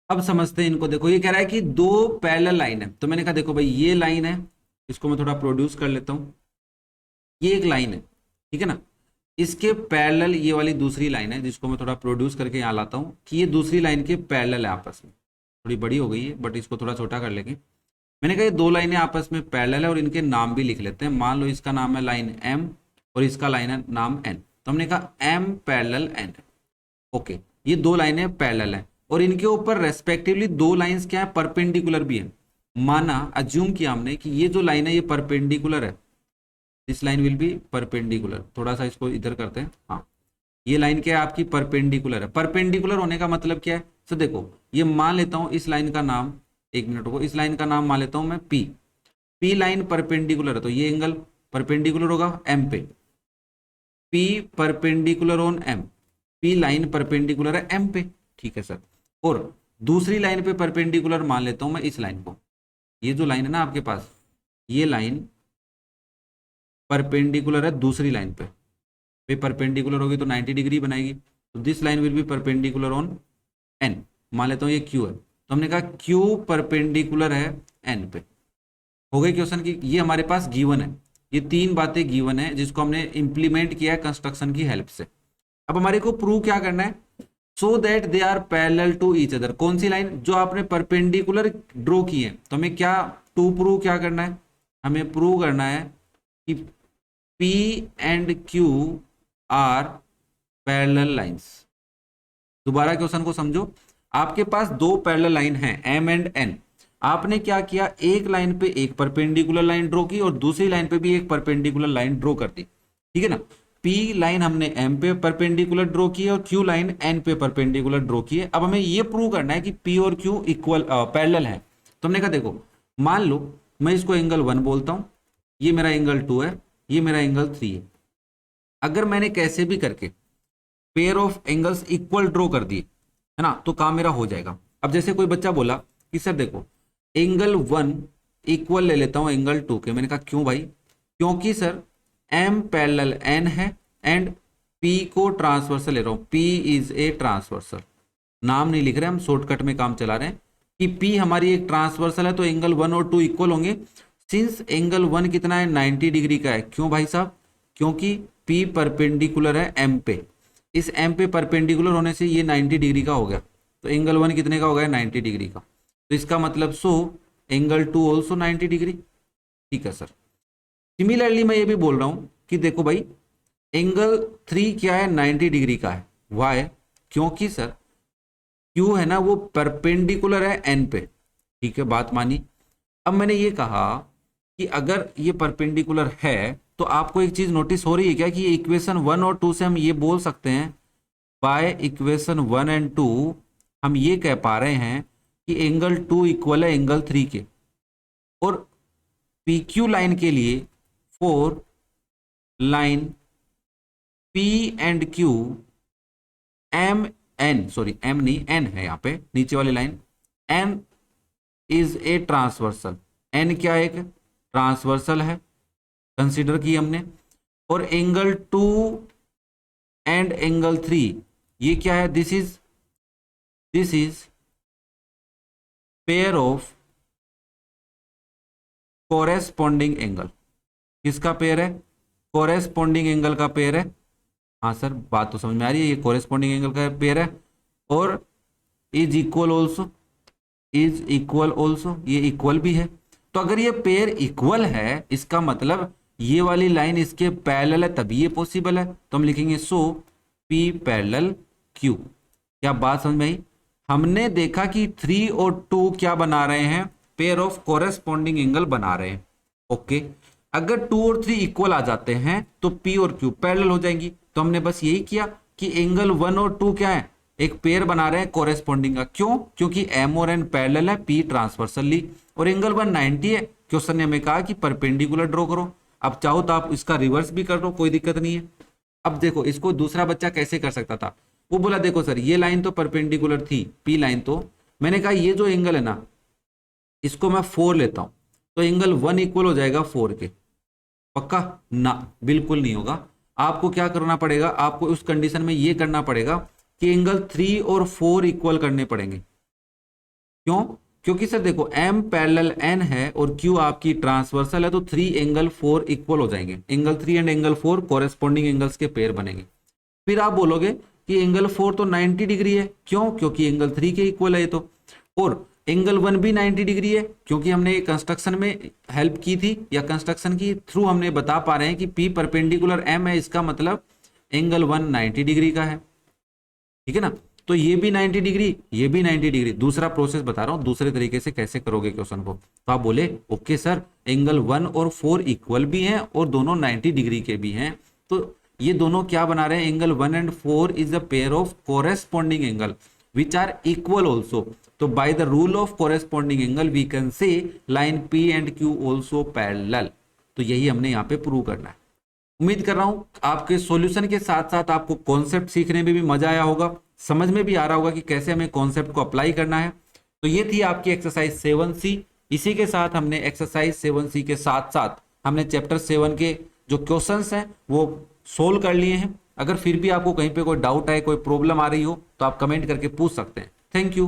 अब समझते हैं इनको। देखो ये कह रहा है कि दो पैरेलल लाइन है, तो मैंने कहा देखो भाई ये लाइन है, इसको मैं थोड़ा प्रोड्यूस कर लेता हूँ। ये एक लाइन है, ठीक है ना, इसके पैरेलल ये वाली दूसरी लाइन है, जिसको मैं थोड़ा प्रोड्यूस करके यहाँ लाता हूँ कि ये दूसरी लाइन के पैरेलल है आपस में। थोड़ी बड़ी हो गई है बट इसको थोड़ा छोटा कर लेंगे। मैंने कहा ये दो लाइनें आपस में पैरेलल है और इनके नाम भी लिख लेते हैं। मान लो इसका नाम है लाइन M और इसका लाइन है नाम N, तो हमने कहा M पैरेलल N। ओके, ये दो लाइनें पैरेलल हैं और इनके ऊपर रेस्पेक्टिवली दो लाइंस क्या है, परपेंडिकुलर भी है। माना, अज्यूम किया हमने कि ये जो लाइन है ये परपेंडिकुलर है, this line will be perpendicular. थोड़ा सा इसको इधर करते हैं, हाँ ये लाइन क्या है आपकी, परपेंडिकुलर है। परपेंडिकुलर होने का मतलब क्या है, तो देखो ये मान लेता हूं इस लाइन का नाम, एक मिनट को, इस लाइन का नाम मान लेता हूं मैं P लाइन परपेंडिकुलर है, तो ये एंगल परपेंडिकुलर होगा M पे, P perpendicular on M, P line perpendicular है M पे, ठीक है सर। और दूसरी लाइन पे परपेंडिकुलर मान लेता हूं मैं इस लाइन को, ये जो लाइन है ना आपके पास, ये लाइन परपेंडिकुलर है दूसरी लाइन पे परपेंडिकुलर होगी तो 90 डिग्री बनाएगी, तो this line will be perpendicular on N। मान लेता हूँ ये Q है, तो हमने कहा Q परपेंडिकुलर है N पे। हो गई क्वेश्चन की, ये हमारे पास गिवन है, ये तीन बातें गिवन है जिसको हमने इंप्लीमेंट किया है कंस्ट्रक्शन की हेल्प से। अब हमारे को प्रूव क्या करना है, so that they are parallel to each other. कौन सी लाइन, जो आपने परपेंडिकुलर ड्रॉ की है, तो हमें क्या टू प्रूव क्या करना है, हमें प्रूव करना है कि P and Q are parallel lines. दोबारा क्वेश्चन को समझो, आपके पास दो पैरेलल लाइन है M एंड N। आपने क्या किया, एक लाइन पे एक परपेंडिकुलर लाइन ड्रॉ की और दूसरी लाइन पे भी एक परपेंडिकुलर लाइन ड्रॉ कर दी, ठीक है ना। पी लाइन हमने एम पे परपेंडिकुलर ड्रॉ की है और क्यू लाइन एन पे परपेंडिकुलर ड्रॉ की है। अब हमें ये प्रूव करना है कि पी और क्यू इक्वल पैरेलल है। तो हमने कहा देखो, मान लो मैं इसको एंगल 1 बोलता हूं, ये मेरा एंगल 2 है, ये मेरा एंगल 3 है। अगर मैंने कैसे भी करके pair of angles equal draw कर दिए है ना, तो काम मेरा हो जाएगा। अब जैसे कोई बच्चा बोला कि सर देखो एंगल 1 इक्वल ले लेता हूं एंगल 2 के। मैंने कहा क्यों भाई? क्योंकि सर एम पैरेलल एन है एंड पी को ट्रांसवर्सल ले रहा हूं, पी इज ए ट्रांसवर्सल। नाम नहीं लिख रहे, हम शॉर्टकट में काम चला रहे हैं कि पी हमारी एक ट्रांसवर्सल है, तो एंगल 1 और 2 इक्वल होंगे। सिंस एंगल 1 कितना है, 90 डिग्री का है। क्यों भाई साहब? क्योंकि पी परपेंडिकुलर है एम पे, इस एम पे परपेंडिकुलर होने से ये 90 डिग्री का हो गया, तो एंगल 1 कितने का हो गया, 90 डिग्री का। तो इसका मतलब सो एंगल 2 ऑल्सो 90 डिग्री। ठीक है सर। सिमिलरली मैं ये भी बोल रहा हूं कि देखो भाई एंगल 3 क्या है, 90 डिग्री का है। वाई? क्योंकि सर क्यू है ना वो परपेंडिकुलर है एन पे। ठीक है, बात मानी। अब मैंने ये कहा कि अगर ये परपेंडिकुलर है तो आपको एक चीज नोटिस हो रही है क्या कि ये इक्वेशन 1 और 2 से हम ये बोल सकते हैं, बाय इक्वेशन 1 एंड 2 हम ये कह पा रहे हैं कि एंगल 2 इक्वल है एंगल 3 के। और पी क्यू लाइन के लिए for line P and Q M N, sorry M नहीं एन है यहाँ पे नीचे वाली line, N is a transversal. N क्या एक ट्रांसवर्सल है, कंसीडर की हमने। और एंगल 2 एंड एंगल 3 ये क्या है, this is pair of corresponding angle. किसका पेयर है? कोरेस्पॉन्डिंग एंगल का पेयर है। हाँ सर, बात तो समझ में आ रही है, ये कोरेस्पॉन्डिंग एंगल का पेयर है। और is equal also, is equal also, ये इक्वल भी है। तो अगर ये पेयर इक्वल है इसका मतलब ये वाली लाइन इसके पैरेलल है, तभी ये पॉसिबल है। तो हम लिखेंगे सो पी पैरेलल क्यू। क्या बात समझ में आई? हमने देखा कि 3 और 2 क्या बना रहे हैं, पेयर ऑफ कोरेस्पॉन्डिंग एंगल बना रहे हैं। ओके, अगर 2 और 3 इक्वल आ जाते हैं तो पी और क्यू पैरेलल हो जाएंगी। तो हमने बस यही किया कि एंगल 1 और 2 क्या है, एक पेयर बना रहे हैं कोरेस्पॉन्डिंग का। क्यों? क्योंकि एम और एन पैरेलल है, पी ट्रांसवर्सली। और एंगल 1 90 है, क्वेश्चन ने हमें कहा कि परपेंडिकुलर ड्रॉ करो। अब चाहो तो आप इसका रिवर्स भी कर दो, कोई दिक्कत नहीं है। अब देखो इसको दूसरा बच्चा कैसे कर सकता था, वो बोला देखो सर ये लाइन तो परपेंडिकुलर थी, पी लाइन, तो मैंने कहा ये जो एंगल है ना इसको मैं 4 लेता हूं, तो एंगल 1 इक्वल हो जाएगा 4 के। पक्का? ना, बिल्कुल नहीं होगा। आपको क्या करना पड़ेगा, आपको उस कंडीशन में ये करना पड़ेगा कि एंगल 3 और 4 इक्वल करने पड़ेंगे। क्यों? क्योंकि सर देखो m पैरेलल n है और q आपकी ट्रांसवर्सल है, तो 3 एंगल 4 इक्वल हो जाएंगे। Angle 3 and angle 4 corresponding angles के पेयर बनेंगे। फिर आप बोलोगे कि एंगल 4 तो 90 डिग्री है। क्यों? क्योंकि एंगल 3 के इक्वल है ये तो। और एंगल 1 भी 90 डिग्री है क्योंकि हमने कंस्ट्रक्शन में हेल्प की थी, या कंस्ट्रक्शन की थ्रू हमने बता पा रहे हैं कि p परपेंडिकुलर m है, इसका मतलब एंगल 1 90 डिग्री का है। ठीक है ना? तो ये भी 90 डिग्री, ये भी 90 डिग्री। दूसरा प्रोसेस बता रहा हूं दूसरे तरीके से कैसे करोगे क्वेश्चन को। तो आप बोले ओके सर एंगल 1 और 4 इक्वल भी हैं और दोनों 90 डिग्री के भी हैं, तो ये दोनों क्या बना रहे हैं, angle 1 and 4 is a pair of corresponding angle which are equal also. तो by the rule of corresponding angle we can say line P and Q also parallel. तो यही हमने यहाँ पे प्रूव करना है। उम्मीद कर रहा हूं आपके सॉल्यूशन के साथ साथ आपको कॉन्सेप्ट सीखने में भी मजा आया होगा, समझ में भी आ रहा होगा कि कैसे हमें कॉन्सेप्ट को अप्लाई करना है। तो ये थी आपकी एक्सरसाइज 7C। इसी के साथ हमने एक्सरसाइज 7C के साथ साथ हमने चैप्टर 7 के जो क्वेश्चंस हैं वो सोल्व कर लिए हैं। अगर फिर भी आपको कहीं पे कोई डाउट है, कोई प्रॉब्लम आ रही हो तो आप कमेंट करके पूछ सकते हैं। Thank you.